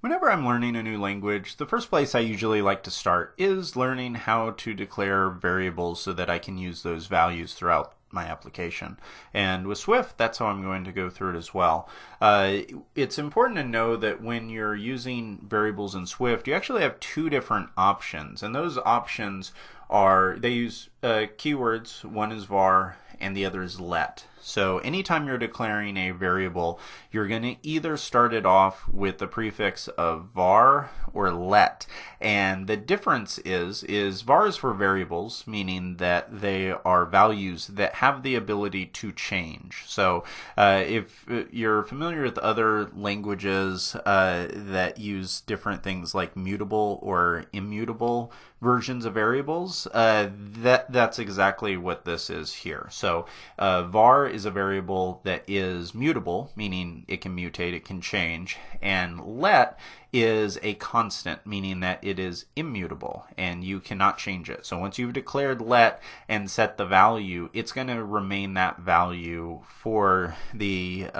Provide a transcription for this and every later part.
Whenever I'm learning a new language, the first place I usually like to start is learning how to declare variables so that I can use those values throughout my application. And with Swift, that's how I'm going to go through it as well. It's important to know that when you're using variables in Swift, you actually have two different options. And those options are, they use keywords. One is var and the other is let. So anytime you're declaring a variable, you're going to either start it off with the prefix of var or let. And the difference is var is for variables, meaning that they are values that have the ability to change. So if you're familiar with other languages that use different things like mutable or immutable versions of variables, that's exactly what this is here. So var is a variable that is mutable, meaning it can mutate, it can change, and let is a constant, meaning that it is immutable and you cannot change it. So once you've declared let and set the value, it's going to remain that value for the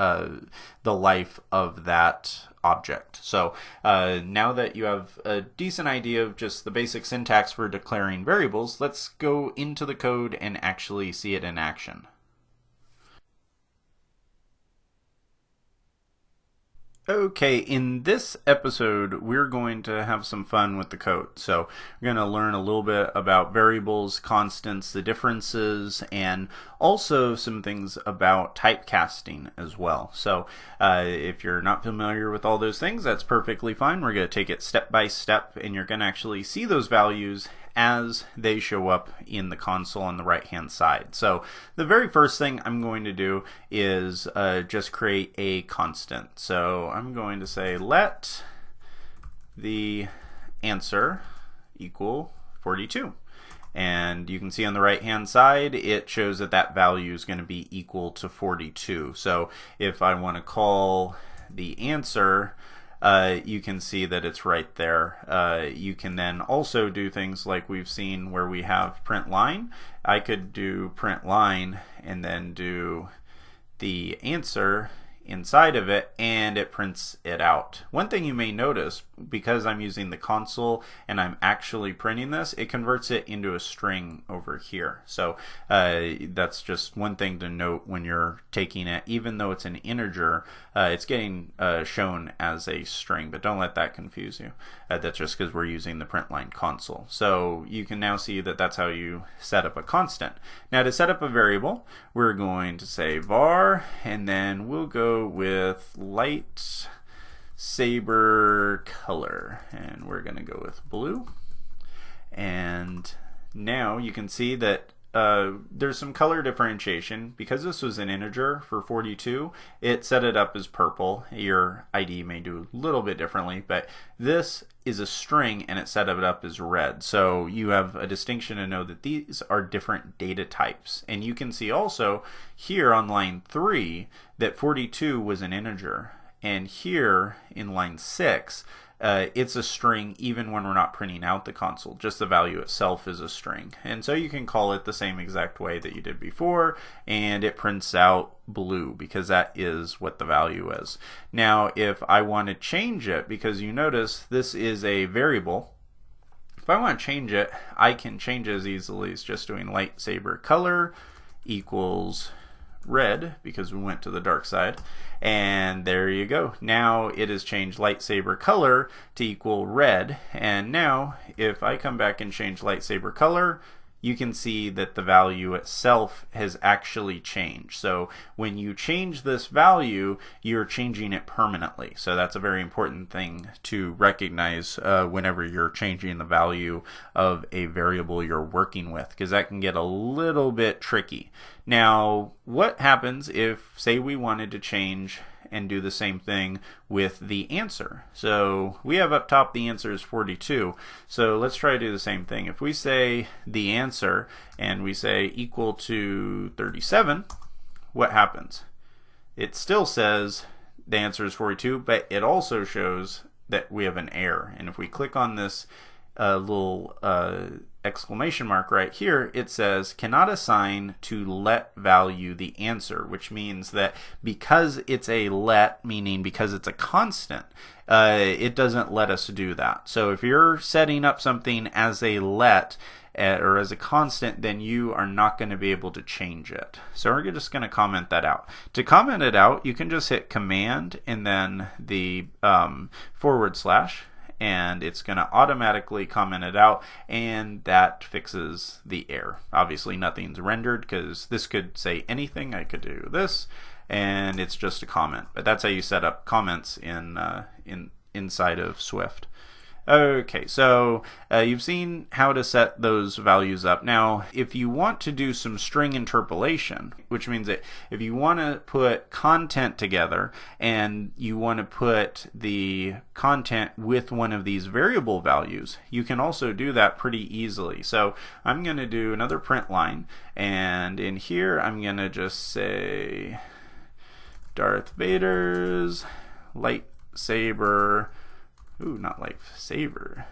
life of that object. So now that you have a decent idea of just the basic syntax for declaring variables, let's go into the code and actually see it in action. Okay, in this episode, we're going to have some fun with the code. So we're going to learn a little bit about variables, constants, the differences, and also some things about typecasting as well. So if you're not familiar with all those things, that's perfectly fine. We're going to take it step by step, and you're going to actually see those values as they show up in the console on the right hand side. So the very first thing I'm going to do is just create a constant. So I'm going to say let the answer equal 42. And you can see on the right hand side it shows that that value is going to be equal to 42. So if I want to call the answer, you can see that it's right there. You can then also do things like we've seen where we have print line. I could do print line and then do the answer inside of it, and it prints it out. One thing you may notice, because I'm using the console and I'm actually printing this, it converts it into a string over here. So that's just one thing to note when you're taking it. Even though it's an integer, it's getting shown as a string, but don't let that confuse you. That's just because we're using the print line console. So you can now see that that's how you set up a constant. Now to set up a variable, we're going to say var, and then we'll go with light saber color, and we're going to go with blue. And now you can see that there's some color differentiation. Because this was an integer for 42, it set it up as purple. Your ID may do a little bit differently, but this is a string and it set it up as red. So you have a distinction to know that these are different data types. And you can see also here on line 3 that 42 was an integer. And here in line 6, it's a string even when we're not printing out the console. Just the value itself is a string. And so you can call it the same exact way that you did before, and it prints out blue because that is what the value is. Now if I want to change it, because you notice this is a variable, if I want to change it, I can change it as easily as just doing lightsaber color equals red, because we went to the dark side, and there you go. Now it has changed lightsaber color to equal red, and now if I come back and change lightsaber color, you can see that the value itself has actually changed. So when you change this value, you're changing it permanently. So that's a very important thing to recognize whenever you're changing the value of a variable you're working with, because that can get a little bit tricky. Now, what happens if, say, we wanted to change and do the same thing with the answer? So we have up top the answer is 42. So let's try to do the same thing. If we say the answer and we say equal to 37, what happens? It still says the answer is 42, but it also shows that we have an error. And if we click on this little exclamation mark right here, it says cannot assign to let value the answer, which means that because it's a let, meaning because it's a constant, it doesn't let us do that. So if you're setting up something as a let or as a constant, then you are not going to be able to change it. So we're just going to comment that out. To comment it out, you can just hit Command and then the /, and it's going to automatically comment it out, and that fixes the error. Obviously nothing's rendered because this could say anything. I could do this and it's just a comment, but that's how you set up comments inside of Swift. Okay, so you've seen how to set those values up. Now, if you want to do some string interpolation, which means that if you want to put content together and you want to put the content with one of these variable values, you can also do that pretty easily. So I'm going to do another print line, and in here I'm going to just say Darth Vader's lightsaber. Ooh, not lifesaver.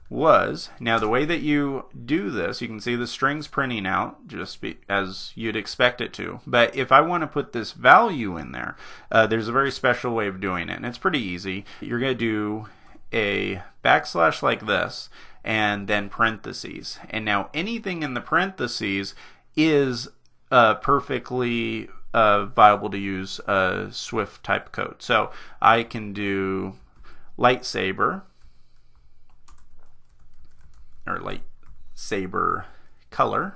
Was. Now the way that you do this, you can see the strings printing out just as you'd expect it to. But if I want to put this value in there, there's a very special way of doing it, and it's pretty easy. You're going to do a / like this, and then parentheses. And now anything in the parentheses is perfectly viable to use Swift type code. So I can do lightsaber or lightsaber color,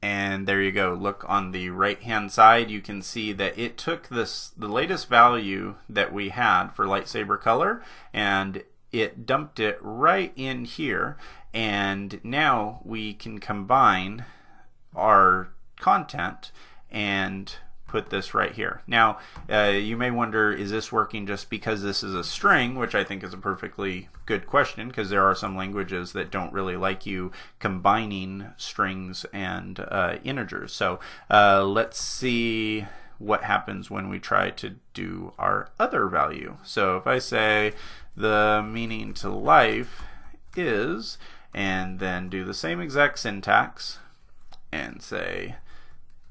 and there you go. Look on the right hand side, you can see that it took the latest value that we had for lightsaber color and it dumped it right in here, and now we can combine our content and put this right here. Now you may wonder, is this working just because this is a string, which I think is a perfectly good question, because there are some languages that don't really like you combining strings and integers. So let's see what happens when we try to do our other value. So if I say the meaning to life is, and then do the same exact syntax and say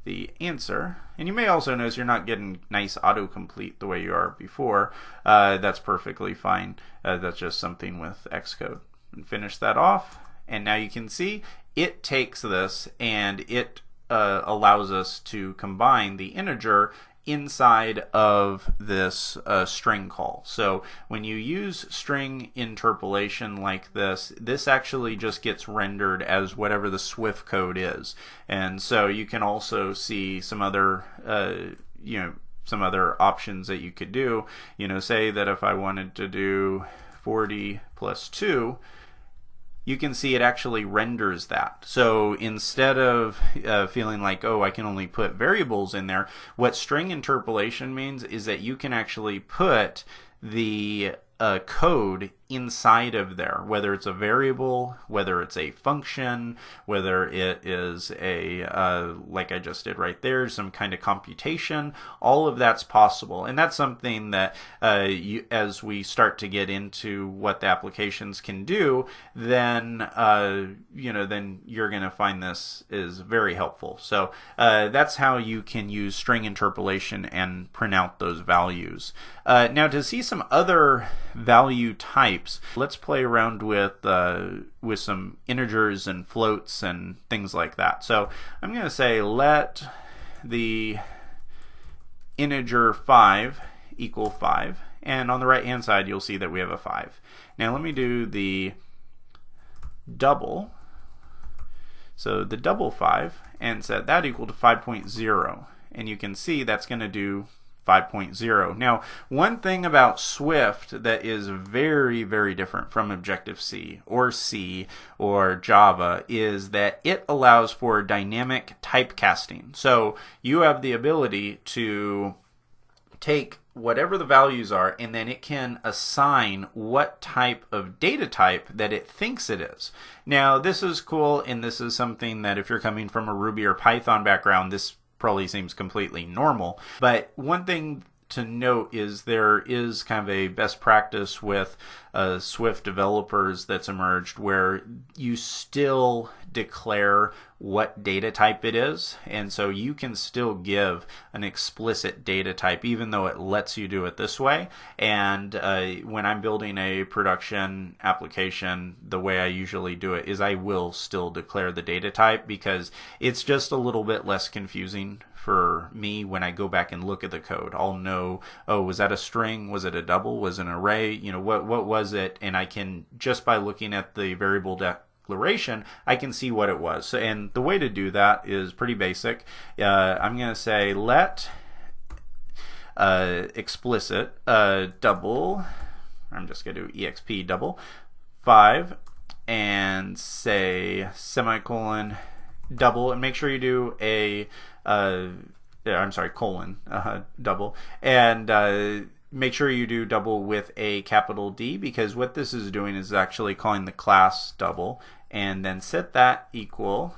the answer, and you may also notice you're not getting nice autocomplete the way you are before. That's perfectly fine. That's just something with Xcode. And finish that off, and now you can see it takes this and it allows us to combine the integer inside of this string call. So when you use string interpolation like this, this actually just gets rendered as whatever the Swift code is. And so you can also see some other some other options that you could do. Say that if I wanted to do 40 plus 2, you can see it actually renders that. So instead of feeling like, oh, I can only put variables in there, what string interpolation means is that you can actually put the code inside of there, whether it's a variable, whether it's a function, whether it is a like I just did right there, some kind of computation. All of that's possible, and that's something that as we start to get into what the applications can do, then then you're going to find this is very helpful. So that's how you can use string interpolation and print out those values. Now to see some other value types, let's play around with some integers and floats and things like that. So I'm going to say let the integer 5 equal 5, and on the right hand side you'll see that we have a 5. Now let me do the double, so the double 5, and set that equal to 5.0, and you can see that's going to do 5.0. Now, one thing about Swift that is very, very different from Objective-C or Java is that it allows for dynamic typecasting. So you have the ability to take whatever the values are, and then it can assign what type of data type that it thinks it is. Now, this is cool, and this is something that if you're coming from a Ruby or Python background, this probably seems completely normal. But one thing to note is there is kind of a best practice with Swift developers that's emerged where you still declare what data type it is, and so you can still give an explicit data type even though it lets you do it this way. And when I'm building a production application, the way I usually do it is I will still declare the data type because it's just a little bit less confusing for me when I go back and look at the code. I'll know, oh, was that a string? Was it a double? Was it an array? You know, what was it? And I can, just by looking at the variable declaration, I can see what it was. And the way to do that is pretty basic. I'm going to say let explicit double, I'm just going to do exp double 5 and say semicolon double, and make sure you do a I'm sorry, colon double, and make sure you do double with a capital D, because what this is doing is actually calling the class double, and then set that equal,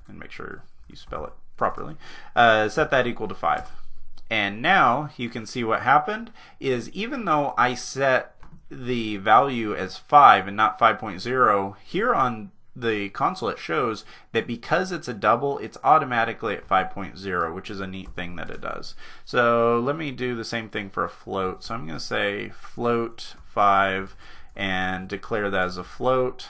and make sure you spell it properly, set that equal to 5. And now you can see what happened is, even though I set the value as 5 and not 5.0, here on the console it shows that because it's a double, it's automatically at 5.0, which is a neat thing that it does. So let me do the same thing for a float. So I'm going to say float 5 and declare that as a float.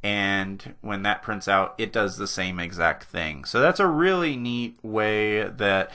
And when that prints out, it does the same exact thing. So that's a really neat way that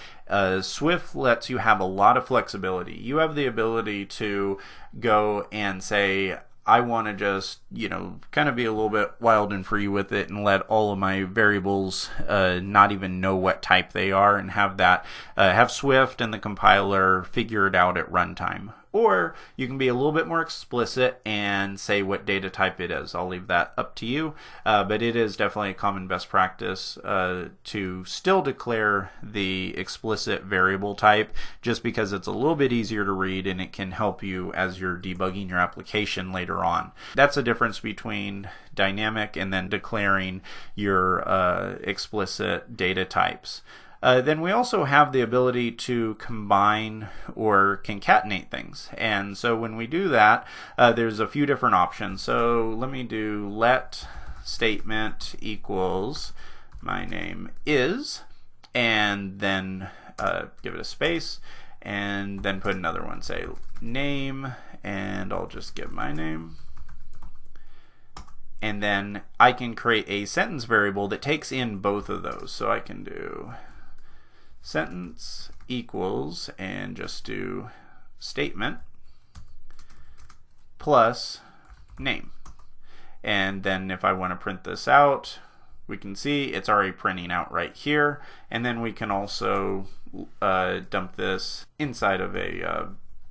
Swift lets you have a lot of flexibility. You have the ability to go and say, I want to just, you know, kind of be a little bit wild and free with it and let all of my variables not even know what type they are, and have that have Swift and the compiler figure it out at runtime. Or you can be a little bit more explicit and say what data type it is. I'll leave that up to you, but it is definitely a common best practice to still declare the explicit variable type, just because it's a little bit easier to read and it can help you as you're debugging your application later on. That's the difference between dynamic and then declaring your explicit data types. Then we also have the ability to combine or concatenate things. And so when we do that, there's a few different options. So let me do let statement equals my name is, and then give it a space, and then put another one, say name, and I'll just give my name. And then I can create a sentence variable that takes in both of those. So I can do sentence equals, and just do statement plus name. And then if I want to print this out, we can see it's already printing out right here. And then we can also dump this inside of a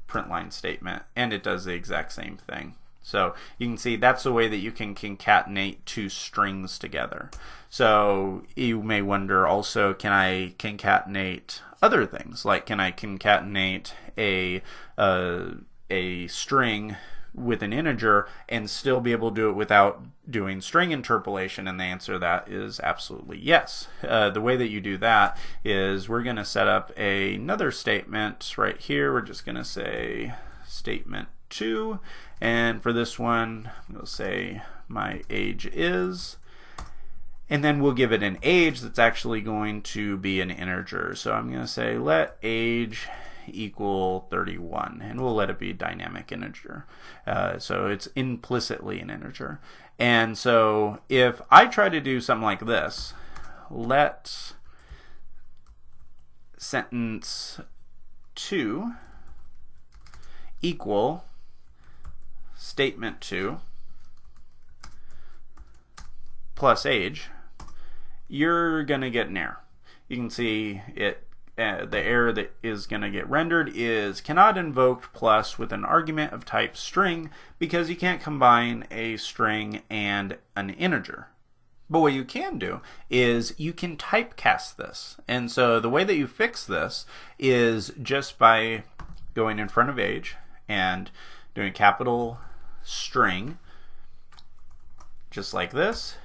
print line statement, and it does the exact same thing. So you can see that's the way that you can concatenate two strings together. So you may wonder also, can I concatenate other things? Like, can I concatenate a string with an integer and still be able to do it without doing string interpolation? And the answer to that is absolutely yes. The way that you do that is we're going to set up another statement right here. We're just going to say statement 2, and for this one we'll say my age is, and then we'll give it an age that's actually going to be an integer. So I'm going to say let age equal 31, and we'll let it be a dynamic integer. So it's implicitly an integer. And so if I try to do something like this, let sentence 2 equal statement 2 plus age, you're going to get an error. You can see it. The error that is going to get rendered is cannot invoke plus with an argument of type string, because you can't combine a string and an integer. But what you can do is you can typecast this. And so the way that you fix this is just by going in front of age and doing capital string, just like this,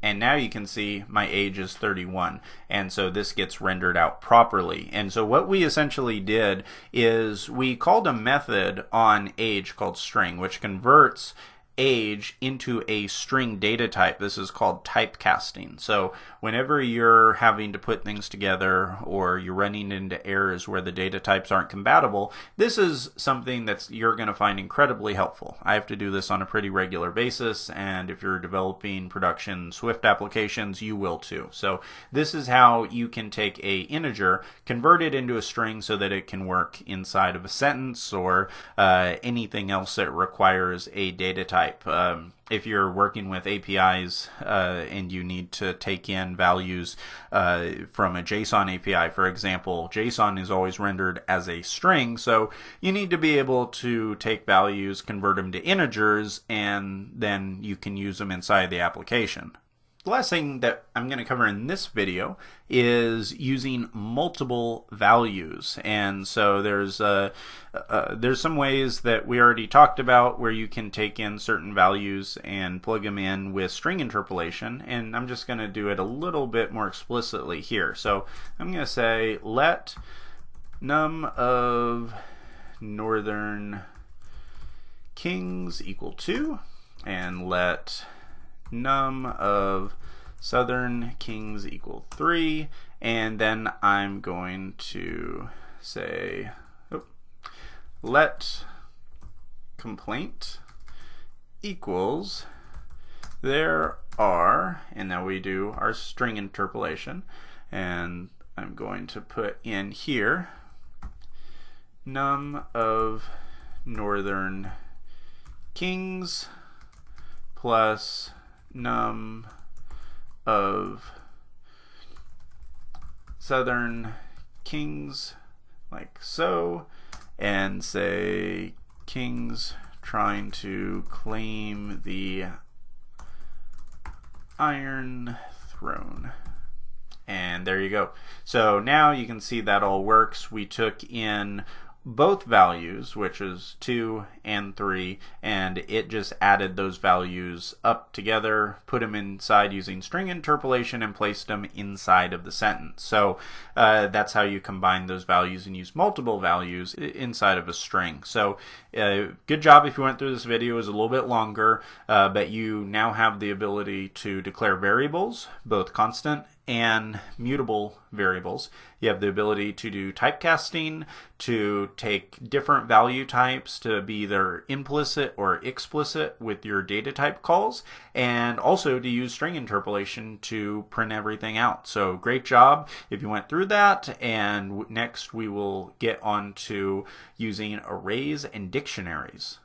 And now you can see my age is 31, and so this gets rendered out properly. And so what we essentially did is we called a method on age called string, which converts age into a string data type. This is called typecasting. So whenever you're having to put things together or you're running into errors where the data types aren't compatible, this is something that you're going to find incredibly helpful. I have to do this on a pretty regular basis, and if you're developing production Swift applications, you will too. So this is how you can take a integer, convert it into a string so that it can work inside of a sentence or anything else that requires a data type. If you're working with APIs and you need to take in values from a JSON API, for example, JSON is always rendered as a string, so you need to be able to take values, convert them to integers, and then you can use them inside the application. The last thing that I'm going to cover in this video is using multiple values, and so there's some ways that we already talked about where you can take in certain values and plug them in with string interpolation, and I'm just going to do it a little bit more explicitly here. So I'm going to say let num of northern kings equal 2, and let num of southern kings equal 3, and then I'm going to say let complaint equals there are, and now we do our string interpolation, and I'm going to put in here num of northern kings plus num of southern kings, like so, and say kings trying to claim the Iron Throne. And there you go. So now you can see that all works. We took in both values, which is 2 and 3, and it just added those values up together, put them inside using string interpolation, and placed them inside of the sentence. So that's how you combine those values and use multiple values inside of a string. So good job if you went through this video. It was a little bit longer, but you now have the ability to declare variables, both constant and mutable variables. You have the ability to do typecasting, to take different value types to be either implicit or explicit with your data type calls, and also to use string interpolation to print everything out. So great job if you went through that, and next we will get on to using arrays and dictionaries.